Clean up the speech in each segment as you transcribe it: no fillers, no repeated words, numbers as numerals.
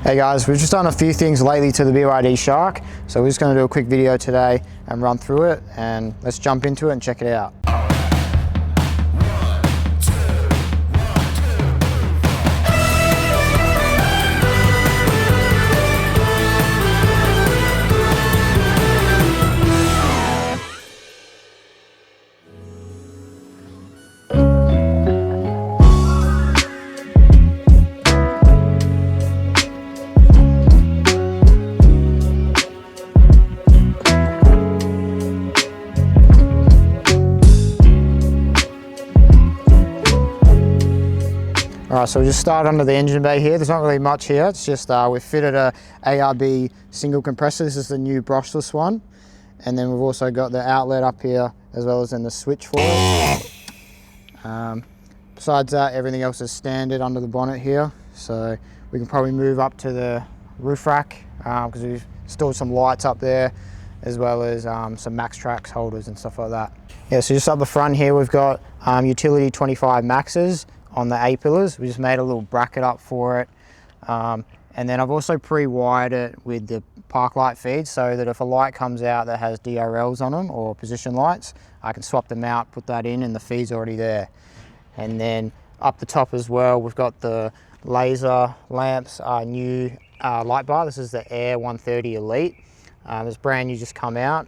Hey guys, we've just done a few things lately to the BYD Shark, so we're just going to do a quick video today and run through it, and let's jump into it and check it out. Alright, so we just start under the engine bay here. There's not really much here. It's just we've fitted a ARB single compressor. This is the new brushless one. And then we've also got the outlet up here as well as in the switch for it. Besides that, everything else is standard under the bonnet here. So we can probably move up to the roof rack because we've stored some lights up there as well as some Maxtrax holders and stuff like that. Yeah, so just up the front here we've got utility 25 Maxes on the A-pillars. We just made a little bracket up for it. And then I've also pre-wired it with the park light feed so that if a light comes out that has DRLs on them or position lights, I can swap them out, put that in, and the feed's already there. And then up the top as well, we've got the laser lamps, new light bar. This is the Air 130 Elite. It's brand new, just come out.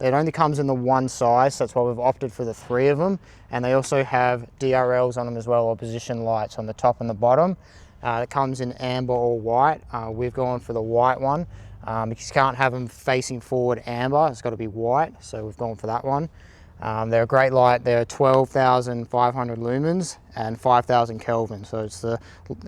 It only comes in the one size, so that's why we've opted for the 3 of them. And they also have DRLs on them as well, or position lights on the top and the bottom. It comes in amber or white. We've gone for the white one because you can't have them facing forward amber. It's got to be white, so we've gone for that one. They're a great light. They're 12,500 lumens and 5,000 Kelvin. So it's the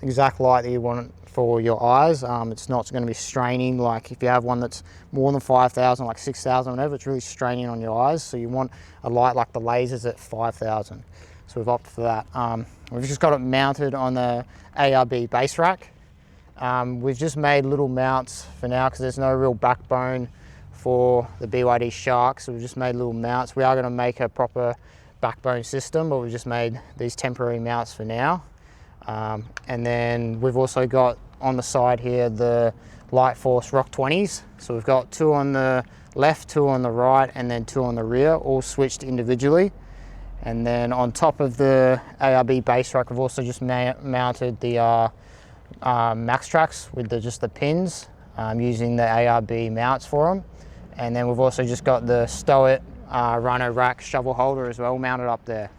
exact light that you want for your eyes. It's not going to be straining like if you have one that's more than 5,000, like 6,000, whatever. It's really straining on your eyes. So you want a light like the lasers at 5,000. So we've opted for that. We've just got it mounted on the ARB base rack. We've just made little mounts for now because there's no real backbone for the BYD Shark, so we've just made little mounts. We are going to make a proper backbone system, but we've just made these temporary mounts for now. And then we've also got on the side here the Lightforce Rock 20s. So we've got 2 on the left, 2 on the right, and then 2 on the rear, all switched individually. And then on top of the ARB base rack, we've also just mounted the Maxtrax with just the pins using the ARB mounts for them. And then we've also just got the Stoic Rhino rack shovel holder as well mounted up there.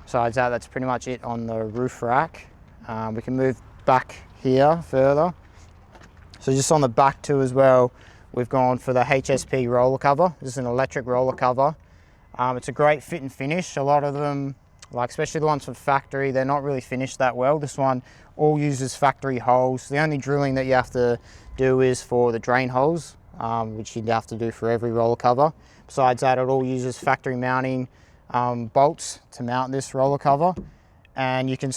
Besides that, that's pretty much it on the roof rack. We can move back here further. So just on the back too as well, we've gone for the HSP roller cover. This is an electric roller cover. It's a great fit and finish. A lot of them, like especially the ones from factory, they're not really finished that well. This one all uses factory holes. The only drilling that you have to do is for the drain holes, which you'd have to do for every roller cover. Besides that, it all uses factory mounting bolts to mount this roller cover. And you can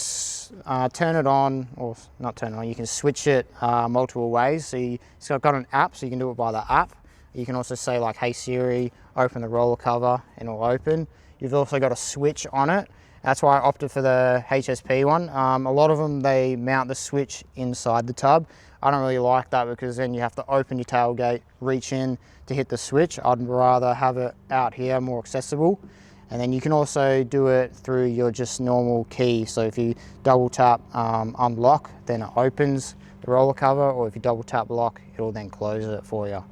turn it on, or not turn it on, you can switch it multiple ways. So it's got an app, so you can do it by the app. You can also say like, hey Siri, open the roller cover, and it'll open. You've also got a switch on it. That's why I opted for the HSP one. A lot of them, they mount the switch inside the tub. I don't really like that because then you have to open your tailgate, reach in to hit the switch. I'd rather have it out here, more accessible. And then you can also do it through your just normal key. So if you double tap unlock, then it opens the roller cover, or if you double tap lock, it'll then close it for you.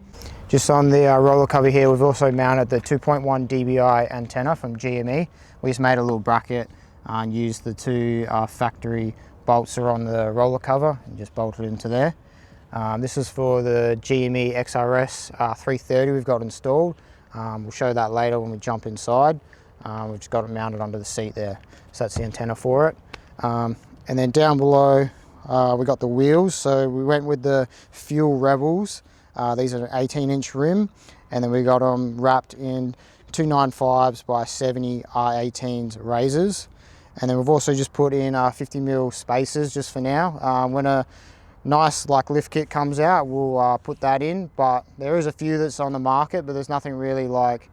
Just on the roller cover here, we've also mounted the 2.1 dBi antenna from GME. We just made a little bracket and used the 2 factory bolts that are on the roller cover and just bolted into there. This is for the GME XRS 330 we've got installed. We'll show that later when we jump inside. We've just got it mounted under the seat there. So that's the antenna for it. And then down below, we got the wheels. So we went with the Fuel Rebels. These are an 18-inch rim, and then we got them wrapped in 295s by 70 R18s razors. And then we've also just put in 50mm spacers just for now. When a nice like lift kit comes out, we'll put that in, but there is a few that's on the market, but there's nothing really like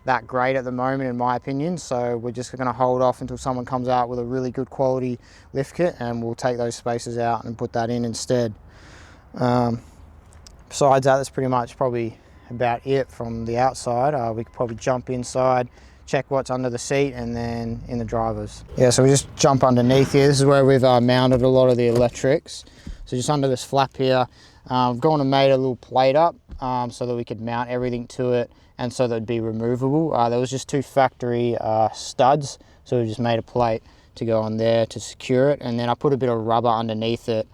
that great at the moment in my opinion, so we're just going to hold off until someone comes out with a really good quality lift kit, and we'll take those spacers out and put that in instead. Besides that, that's pretty much probably about it from the outside. We could probably jump inside, check what's under the seat, and then in the driver's. Yeah, so we just jump underneath here. This is where we've mounted a lot of the electrics. So just under this flap here, I've gone and made a little plate up so that we could mount everything to it, and so that it'd be removable. There was just 2 factory studs, so we just made a plate to go on there to secure it, and then I put a bit of rubber underneath it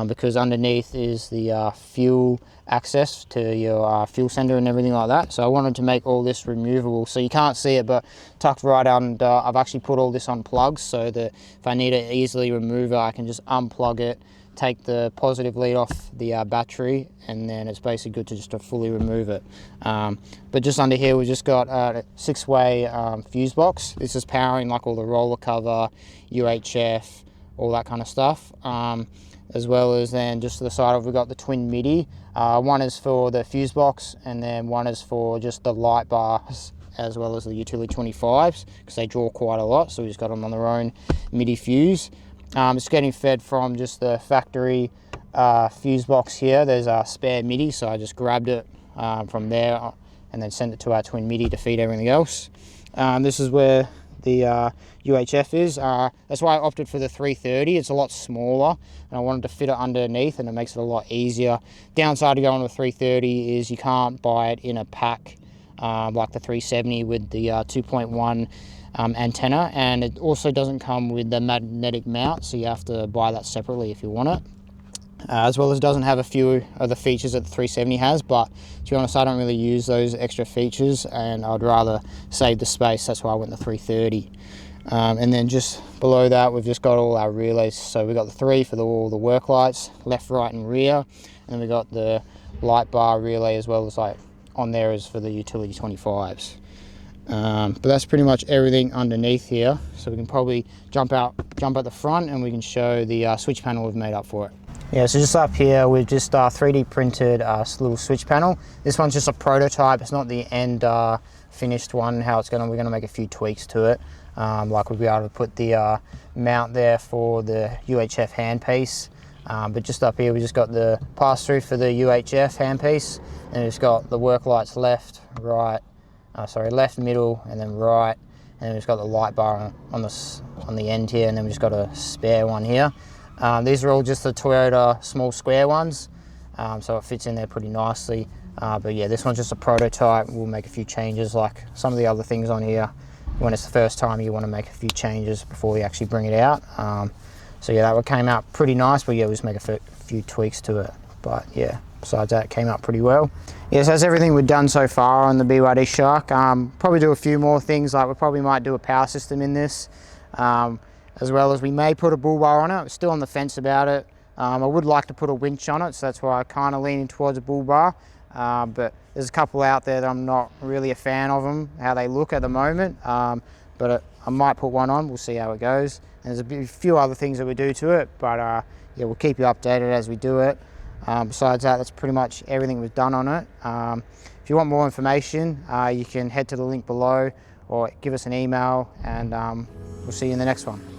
because underneath is the fuel access to your fuel sender and everything like that. So I wanted to make all this removable, so you can't see it, but tucked right under, I've actually put all this on plugs so that if I need to easily remove it, I can just unplug it, take the positive lead off the battery, and then it's basically good to just to fully remove it. But just under here we just got a 6-way fuse box. This is powering like all the roller cover, UHF, all that kind of stuff. As well as then just to the side of, we've got the twin MIDI. One is for the fuse box, and then one is for just the light bars, as well as the utility 25s, because they draw quite a lot, so we just got them on their own MIDI fuse. It's getting fed from just the factory fuse box here. There's a spare MIDI, so I just grabbed it from there and then sent it to our twin MIDI to feed everything else. This is where the UHF is. That's why I opted for the 330. It's a lot smaller, and I wanted to fit it underneath, and it makes it a lot easier. Downside of going with 330 is you can't buy it in a pack like the 370 with the 2.1 antenna, and it also doesn't come with the magnetic mount, so you have to buy that separately if you want it. As well as it doesn't have a few of the features that the 370 has, but to be honest, I don't really use those extra features, and I'd rather save the space. That's why I went the 330. And then just below that, we've just got all our relays. So we've got the 3 for all the work lights, left, right, and rear, and then we've got the light bar relay as well as like on there is for the utility 25s. But that's pretty much everything underneath here. So we can probably jump at the front, and we can show the switch panel we've made up for it. Yeah, so just up here, we've just 3D printed a little switch panel. This one's just a prototype. It's not the end finished one. We're gonna make a few tweaks to it. Like we'll be able to put the mount there for the UHF handpiece. But just up here, we just got the pass-through for the UHF handpiece, and it's got the work lights left, right, left, middle, and then right, and then we've got the light bar on the end here, and then we've just got a spare one here. These are all just the Toyota small square ones, so it fits in there pretty nicely. But yeah, this one's just a prototype. We'll make a few changes, like some of the other things on here. When it's the first time, you want to make a few changes before we actually bring it out. So yeah, that one came out pretty nice, but yeah, we'll just make a few tweaks to it. But yeah, besides that, it came out pretty well. Yeah, so that's everything we've done so far on the BYD Shark. Probably do a few more things, like we probably might do a power system in this. As well as we may put a bull bar on it. I'm still on the fence about it. I would like to put a winch on it, so that's why I kind of leaning towards a bull bar. But there's a couple out there that I'm not really a fan of them, how they look at the moment. But I might put one on, we'll see how it goes. And there's a few other things that we do to it, but yeah, we'll keep you updated as we do it. Besides that, that's pretty much everything we've done on it. If you want more information, you can head to the link below or give us an email, and we'll see you in the next one.